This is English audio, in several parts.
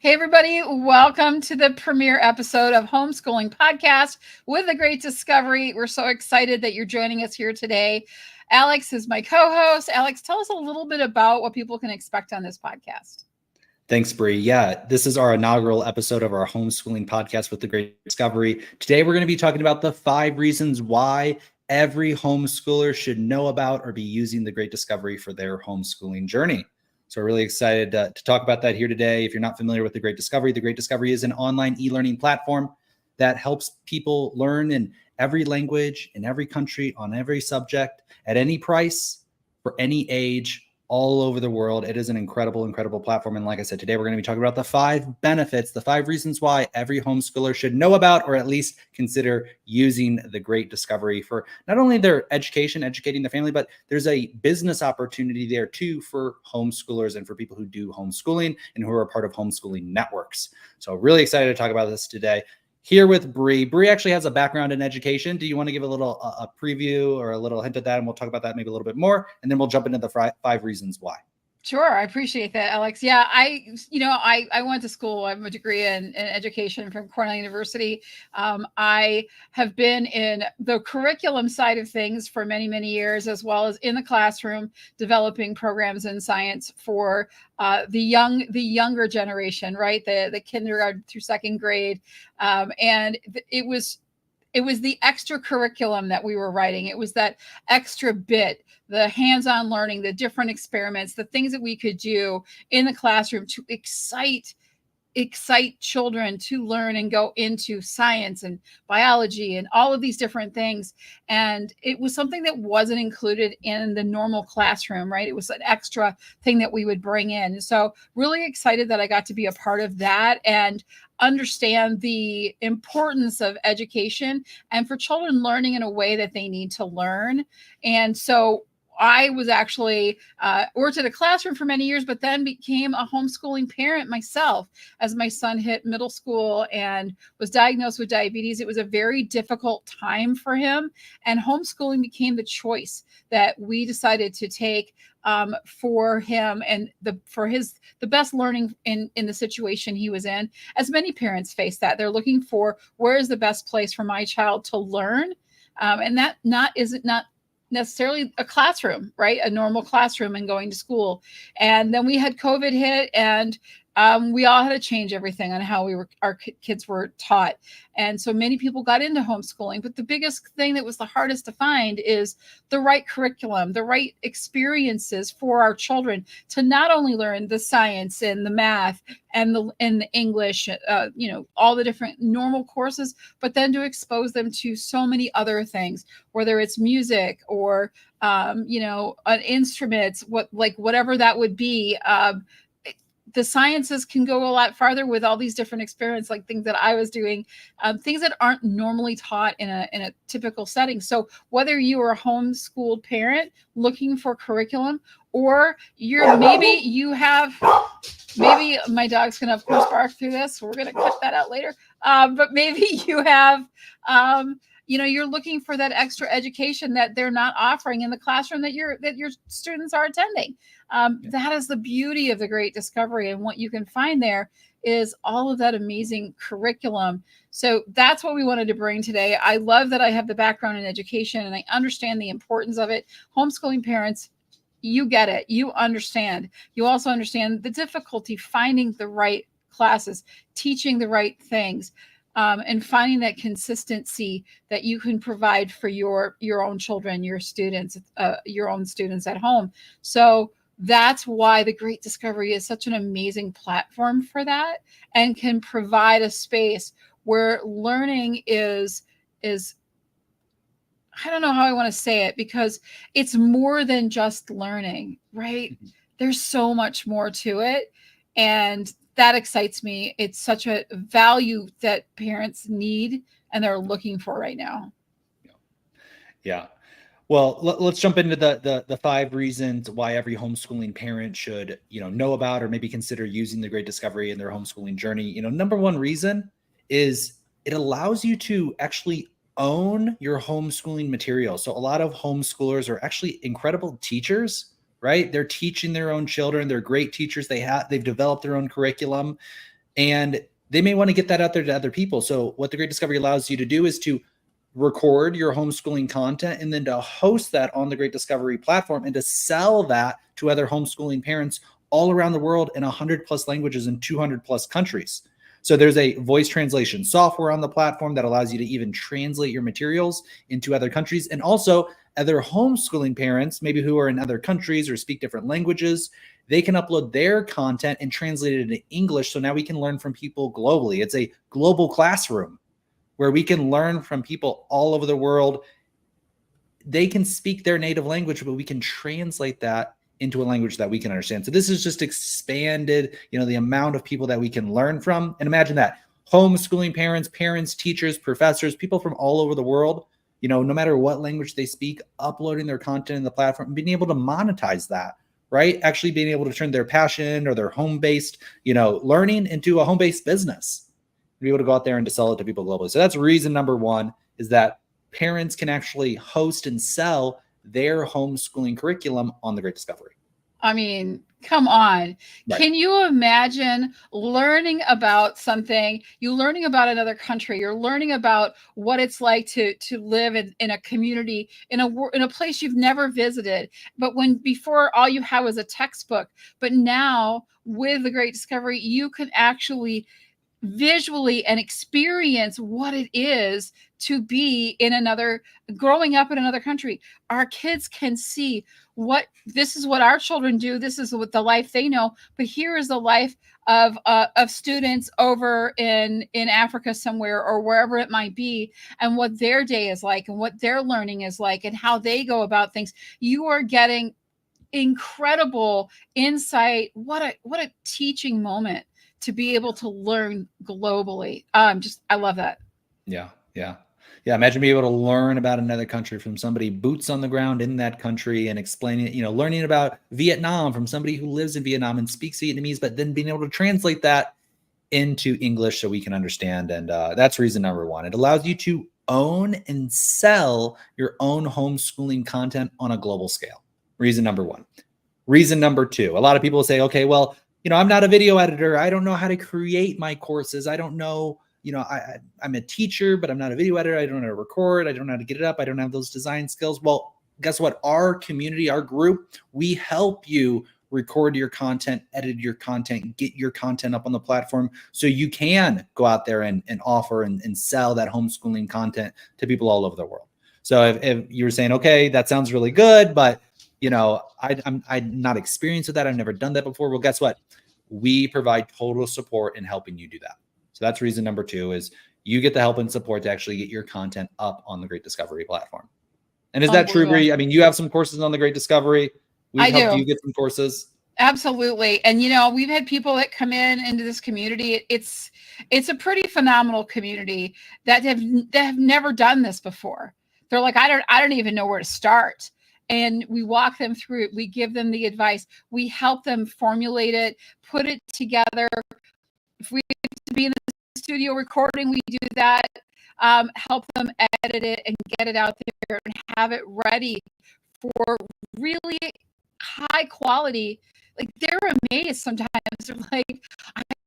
Hey, everybody, welcome to the premiere episode of Homeschooling Podcast with a Great Discovery. We're so excited that you're joining us here today. Alex is my co host. Alex, tell us a little bit about what people can expect on this podcast. Thanks, Bree. Yeah, this is our inaugural episode of our Homeschooling Podcast with the Great Discovery. Today, we're going to be talking about the 5 reasons why every homeschooler should know about or be using the Great Discovery for their homeschooling journey. So we're really excited to talk about that here today. If you're not familiar with the Great Discovery is an online e-learning platform that helps people learn in every language, in every country, on every subject, at any price, for any age, all over the world. It is an incredible, incredible platform. And like I said, today we're going to be talking about the 5 benefits, the 5 reasons why every homeschooler should know about or at least consider using the Great Discovery for not only their education, educating the family, but there's a business opportunity there too for homeschoolers and for people who do homeschooling and who are a part of homeschooling networks. So really excited to talk about this today. Here with Bree. Bree actually has a background in education. Do you want to give a little a preview or a little hint at that? And we'll talk about that maybe a little bit more. And then we'll jump into the 5 reasons why. Sure. I appreciate that, Alex. Yeah, I went to school. I have a degree in education from Cornell University. I have been in the curriculum side of things for many, many years, as well as in the classroom, developing programs in science for the younger generation, right? The kindergarten through second grade. It was the extra curriculum that we were writing. It was that extra bit, the hands-on learning, the different experiments, the things that we could do in the classroom to excite children to learn and go into science and biology and all of these different things. And it was something that wasn't included in the normal classroom, right? It was an extra thing that we would bring in. So really excited that I got to be a part of that and understand the importance of education and for children learning in a way that they need to learn. And so I was actually worked at a classroom for many years, but then became a homeschooling parent myself as my son hit middle school and was diagnosed with diabetes. It was a very difficult time for him, and homeschooling became the choice that we decided to take for him and the best learning in the situation he was in. As many parents face that, they're looking for where is the best place for my child to learn, and that isn't necessarily a classroom, right? A normal classroom and going to school. And then we had COVID hit, and we all had to change everything on how our kids were taught. And so many people got into homeschooling, but the biggest thing that was the hardest to find is the right curriculum, the right experiences for our children to not only learn the science and the math and the English, all the different normal courses, but then to expose them to so many other things, whether it's music or, an instrument, whatever that would be. The sciences can go a lot farther with all these different experiments, like things that I was doing, things that aren't normally taught in a typical setting. So whether you are a homeschooled parent looking for curriculum, or maybe my dog's going to of course bark through this, so we're going to cut that out later. But maybe you have, you're looking for that extra education that they're not offering in the classroom that your students are attending. That is the beauty of the Great Discovery, and what you can find there is all of that amazing curriculum. So that's what we wanted to bring today. I love that I have the background in education and I understand the importance of it. Homeschooling parents, you get it. You understand. You also understand the difficulty finding the right classes, teaching the right things. And finding that consistency that you can provide for your own children, your students, your own students at home. So that's why the Great Discovery is such an amazing platform for that, and can provide a space where learning is I don't know how I want to say it, because it's more than just learning, right? Mm-hmm. There's so much more to it. And that excites me. It's such a value that parents need and they're looking for right now. Yeah. Well, let's jump into the 5 reasons why every homeschooling parent should, know about or maybe consider using the Great Discovery in their homeschooling journey. Number one reason is it allows you to actually own your homeschooling material. So a lot of homeschoolers are actually incredible teachers, right? They're teaching their own children. They're great teachers. They've developed their own curriculum. and they may want to get that out there to other people. So what the Great Discovery allows you to do is to record your homeschooling content and then to host that on the Great Discovery platform and to sell that to other homeschooling parents all around the world in 100+ languages in 200+ countries. So there's a voice translation software on the platform that allows you to even translate your materials into other countries. And also other homeschooling parents, maybe who are in other countries or speak different languages, they can upload their content and translate it into English. So now we can learn from people globally. It's a global classroom where we can learn from people all over the world. They can speak their native language, but we can translate that into a language that we can understand. So this is just expanded, the amount of people that we can learn from. And imagine that homeschooling parents, teachers, professors, people from all over the world, no matter what language they speak, uploading their content in the platform and being able to monetize that, right? Actually being able to turn their passion or their home-based, learning into a home-based business, be able to go out there and to sell it to people globally. So that's reason number one, is that parents can actually host and sell their homeschooling curriculum on the Great Discovery. I mean, come on. Right. Can you imagine learning about something, you learning about another country, you're learning about what it's like to live in a community, in a place you've never visited, but before all you had was a textbook, but now with the Great Discovery, you can actually visually and experience what it is to be growing up in another country. Our kids can see this is what our children do. This is what the life they know. But here is the life of students over in Africa somewhere or wherever it might be, and what their day is like and what their learning is like and how they go about things. You are getting incredible insight. What a teaching moment to be able to learn globally. I love that. Yeah. Imagine being able to learn about another country from somebody boots on the ground in that country and explaining it, learning about Vietnam from somebody who lives in Vietnam and speaks Vietnamese, but then being able to translate that into English so we can understand. And that's reason number one. It allows you to own and sell your own homeschooling content on a global scale. Reason number one. Reason number two, a lot of people say, okay, well, I'm not a video editor. I don't know how to create my courses. I don't know, I'm a teacher, but I'm not a video editor. I don't know how to record. I don't know how to get it up. I don't have those design skills. Well, guess what? Our community, our group, we help you record your content, edit your content, get your content up on the platform so you can go out there and offer and sell that homeschooling content to people all over the world. So if you're saying, okay, that sounds really good, but I'm not experienced with that. I've never done that before. Well, guess what? We provide total support in helping you do that. So that's reason number two, is you get the help and support to actually get your content up on the Great Discovery platform. And is that true, Bree? I mean, you have some courses on the Great Discovery. We've helped you get some courses. Absolutely. And, we've had people that come into this community. It's a pretty phenomenal community that have never done this before. They're like, I don't even know where to start. And we walk them through it. We give them the advice. We help them formulate it, put it together. If we have to be in the studio recording, we do that. Help them edit it and get it out there and have it ready for really high quality. Like, they're amazed sometimes. They're like,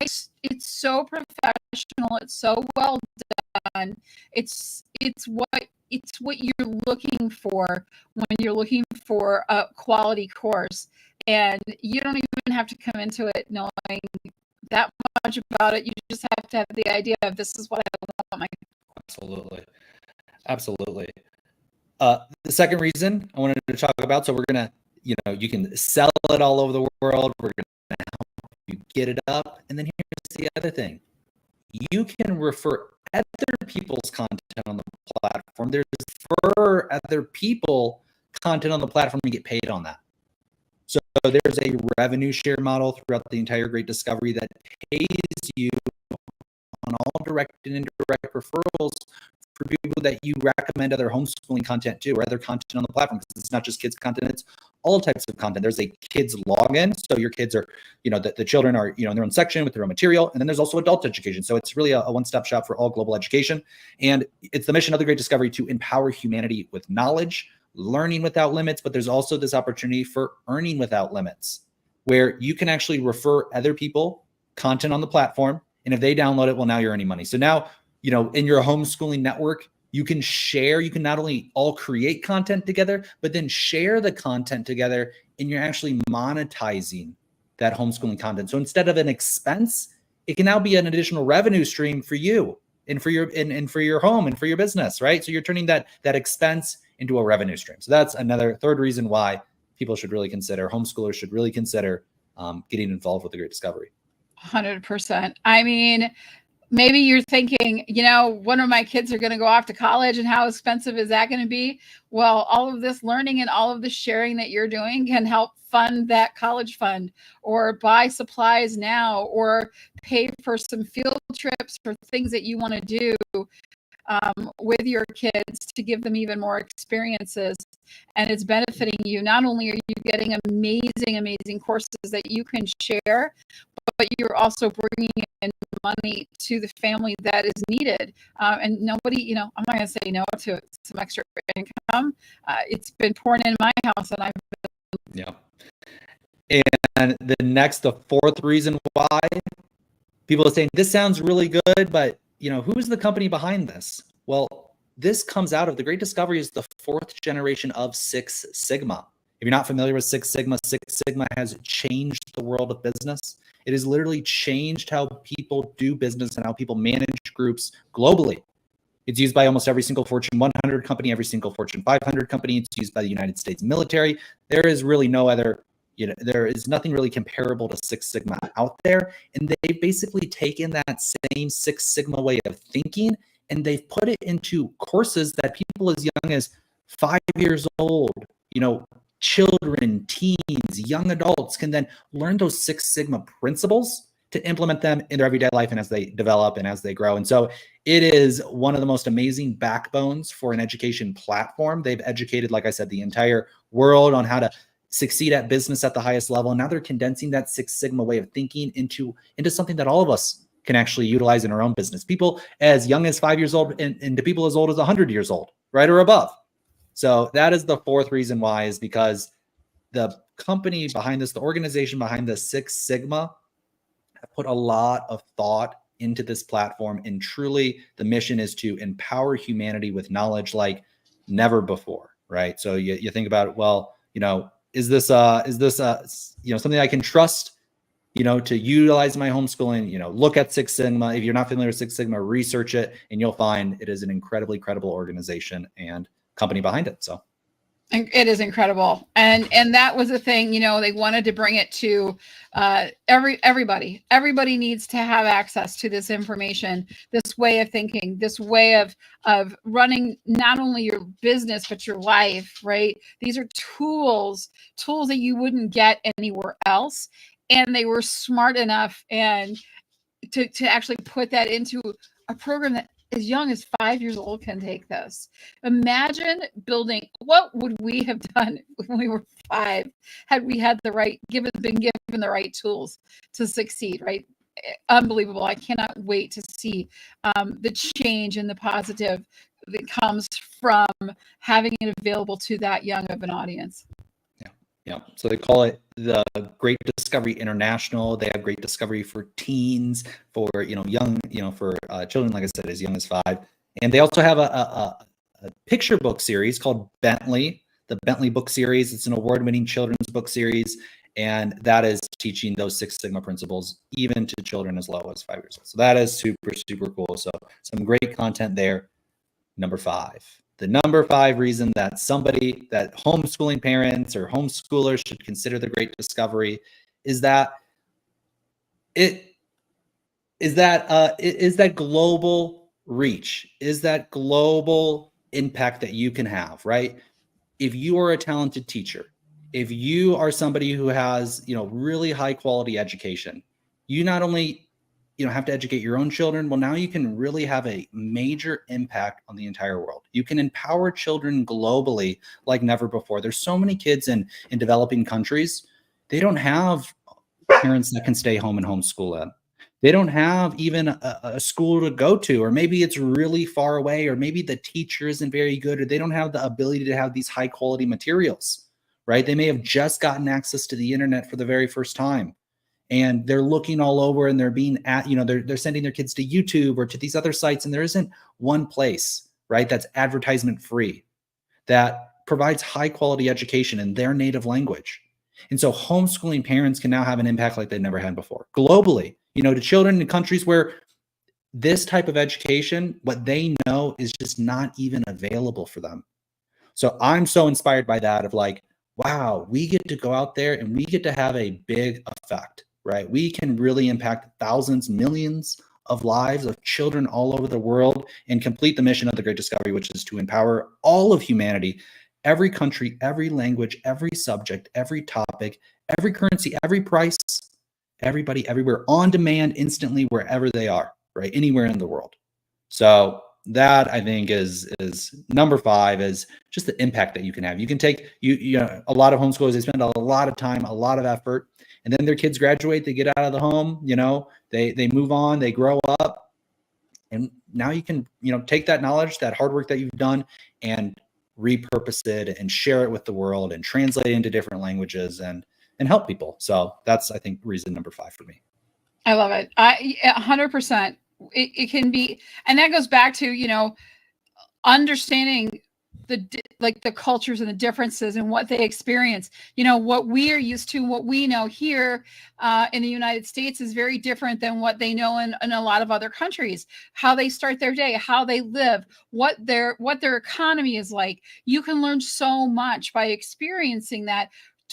it's so professional. It's so well done. It's what you're looking for when you're looking for a quality course, and you don't even have to come into it knowing that much about it. You just have to have the idea of, this is what I want my. Absolutely. The second reason I wanted to talk about, so we're going to, you can sell it all over the world. We're going to help you get it up. And then here's the other thing. You can refer other people's content on the platform. There's for other people content on the platform and get paid on that. So there's a revenue share model throughout the entire Great Discovery that pays you on all direct and indirect referrals for people that you recommend other homeschooling content to, or other content on the platform. Because it's not just kids content, it's all types of content. There's a kids login. So your kids are, the children are, in their own section with their own material. And then there's also adult education. So it's really a one-stop shop for all global education. And it's the mission of the Great Discovery to empower humanity with knowledge, learning without limits. But there's also this opportunity for earning without limits, where you can actually refer other people content on the platform And if they download it, well, now you're earning money. So now, in your homeschooling network, you can not only all create content together, but then share the content together, and you're actually monetizing that homeschooling content. So instead of an expense, it can now be an additional revenue stream for you and for your for your home and for your business, right? So you're turning that expense into a revenue stream. So that's another third reason why homeschoolers should really consider getting involved with the Great Discovery. 100%. I mean, maybe you're thinking, one of my kids are going to go off to college, and how expensive is that going to be? Well, all of this learning and all of the sharing that you're doing can help fund that college fund, or buy supplies now, or pay for some field trips or things that you want to do with your kids to give them even more experiences. And it's benefiting you. Not only are you getting amazing courses that you can share, but you're also bringing in money to the family that is needed. And nobody, I'm not going to say no to some extra income. It's been pouring in my house, and I've been. Yeah. And the fourth reason why people are saying this sounds really good, but who's the company behind this? Well, this comes out of the Great Discovery is the fourth generation of Six Sigma. If you're not familiar with Six Sigma has changed the world of business. It has literally changed how people do business and how people manage groups globally. It's used by almost every single Fortune 100 company, every single Fortune 500 company. It's used by the United States military. There is really no other, there is nothing really comparable to Six Sigma out there. And they've basically taken that same Six Sigma way of thinking, and they've put it into courses that people as young as 5 years old, children, teens, young adults can then learn those Six Sigma principles to implement them in their everyday life and as they develop and as they grow. And so it is one of the most amazing backbones for an education platform. They've educated, like I said, the entire world on how to succeed at business at the highest level. And now they're condensing that Six Sigma way of thinking into something that all of us can actually utilize in our own business. People as young as 5 years old and to people as old as 100 years old, right, or above. So that is the fourth reason why, is because the company behind this, the organization behind the Six Sigma, have put a lot of thought into this platform. And truly the mission is to empower humanity with knowledge like never before, right? So you think about, well, is this something I can trust, to utilize my homeschooling? Look at Six Sigma. If you're not familiar with Six Sigma, research it, and you'll find it is an incredibly credible organization and company behind it. So it is incredible. And that was the thing, they wanted to bring it to everybody. Everybody needs to have access to this information, this way of thinking, this way of running not only your business, but your life, right? These are tools that you wouldn't get anywhere else. And they were smart enough and to actually put that into a program that as young as 5 years old can take this. Imagine building, what would we have done when we were 5 had we had been given the right tools to succeed, right? Unbelievable. I cannot wait to see the change and the positive that comes from having it available to that young of an audience. Yeah. So they call it the Great Discovery International. They have Great Discovery for teens, for young, for children, like I said, as young as 5. And they also have a picture book series called Bentley, the Bentley book series. It's an award-winning children's book series, and that is teaching those Six Sigma principles even to children as low as 5 years old. So that is super, super cool. So some great content there. Number 5. The number 5 reason that homeschooling parents or homeschoolers should consider the Great Discovery is that that global reach, is that global impact that you can have, right? If you are a talented teacher, if you are somebody who has, really high quality education, you not only have to educate your own children. Well, now you can really have a major impact on the entire world. You can empower children globally like never before. There's so many kids in developing countries. They don't have parents that can stay home and homeschool them. They don't have even a school to go to, or maybe it's really far away, or maybe the teacher isn't very good, or they don't have the ability to have these high quality materials, right? They may have just gotten access to the internet for the very first time. and they're looking all over, and they're being at, they're sending their kids to YouTube or to these other sites, and there isn't one place, right, that's advertisement free, that provides high quality education in their native language. And so homeschooling parents can now have an impact like they've never had before globally, to children in countries where this type of education, what they know, is just not even available for them. So I'm so inspired by that, of like, wow, we get to go out there and we get to have a big effect, right? We can really impact thousands, millions of lives of children all over the world and complete the mission of the Great Discovery, which is to empower all of humanity, every country, every language, every subject, every topic, every currency, every price, everybody, everywhere, on demand, instantly, wherever they are, right? Anywhere in the world. So that, I think, is number 5, is just the impact that you can have. You can take, a lot of homeschoolers, they spend a lot of time, a lot of effort, and then their kids graduate, they get out of the home, they move on, they grow up, and now you can, take that knowledge, that hard work that you've done, and repurpose it and share it with the world and translate it into different languages and help people. So that's, I think, reason number 5 for me. I love it. 100%. It can be, and that goes back to, understanding the cultures and the differences and what they experience. What we are used to, what we know here in the United States is very different than what they know in a lot of other countries. How they start their day, how they live, what their economy is like. You can learn so much by experiencing that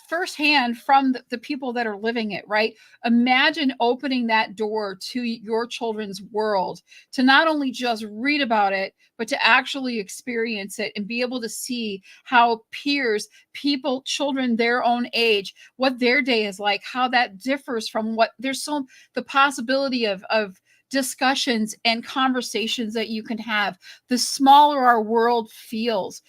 firsthand from the people that are living it, right? Imagine opening that door to your children's world, to not only just read about it, but to actually experience it and be able to see how peers, people, children their own age, what their day is like, how that differs from what the possibility of discussions and conversations that you can have. The smaller our world feels,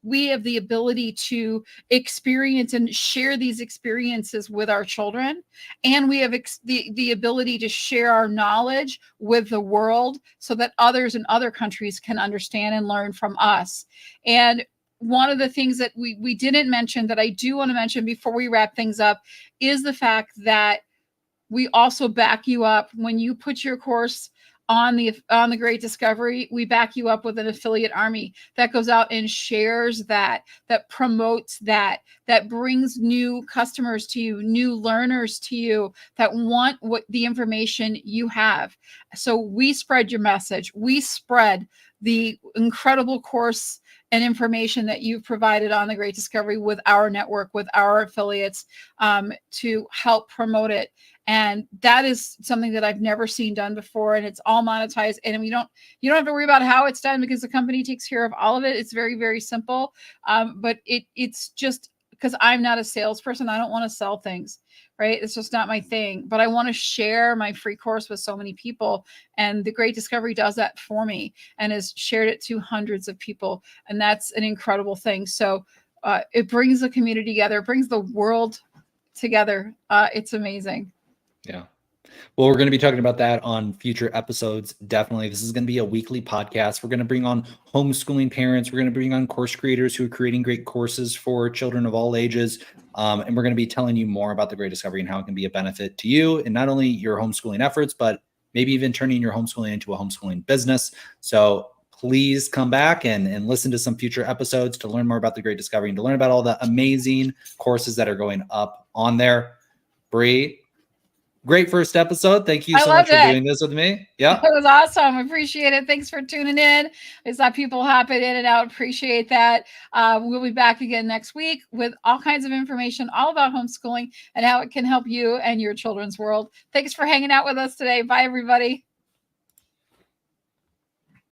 we have the ability to experience and share these experiences with our children, and we have the ability to share our knowledge with the world so that others in other countries can understand and learn from us. And one of the things that we didn't mention that I do want to mention before we wrap things up is the fact that we also back you up when you put your course on the Great Discovery. We back you up with an affiliate army that goes out and shares that promotes that brings new customers to you, new learners to you that want what the information you have. So we spread your message. We spread the incredible course and information that you've provided on the Great Discovery with our network, with our affiliates, to help promote it. And that is something that I've never seen done before, and it's all monetized. And you don't have to worry about how it's done because the company takes care of all of it. It's very, very simple. But it's just because I'm not a salesperson. I don't want to sell things, right? It's just not my thing. But I want to share my free course with so many people. And the Great Discovery does that for me and has shared it to hundreds of people. And that's an incredible thing. So it brings the community together. It brings the world together. It's amazing. Yeah. Well, we're going to be talking about that on future episodes. Definitely. This is going to be a weekly podcast. We're going to bring on homeschooling parents. We're going to bring on course creators who are creating great courses for children of all ages. And we're going to be telling you more about the Great Discovery and how it can be a benefit to you and not only your homeschooling efforts, but maybe even turning your homeschooling into a homeschooling business. So please come back and listen to some future episodes to learn more about the Great Discovery and to learn about all the amazing courses that are going up on there. Bree, great first episode. Thank you so much for doing this with me. Yeah. It was awesome. Appreciate it. Thanks for tuning in. I saw people hopping in and out. Appreciate that. We'll be back again next week with all kinds of information all about homeschooling and how it can help you and your children's world. Thanks for hanging out with us today. Bye, everybody.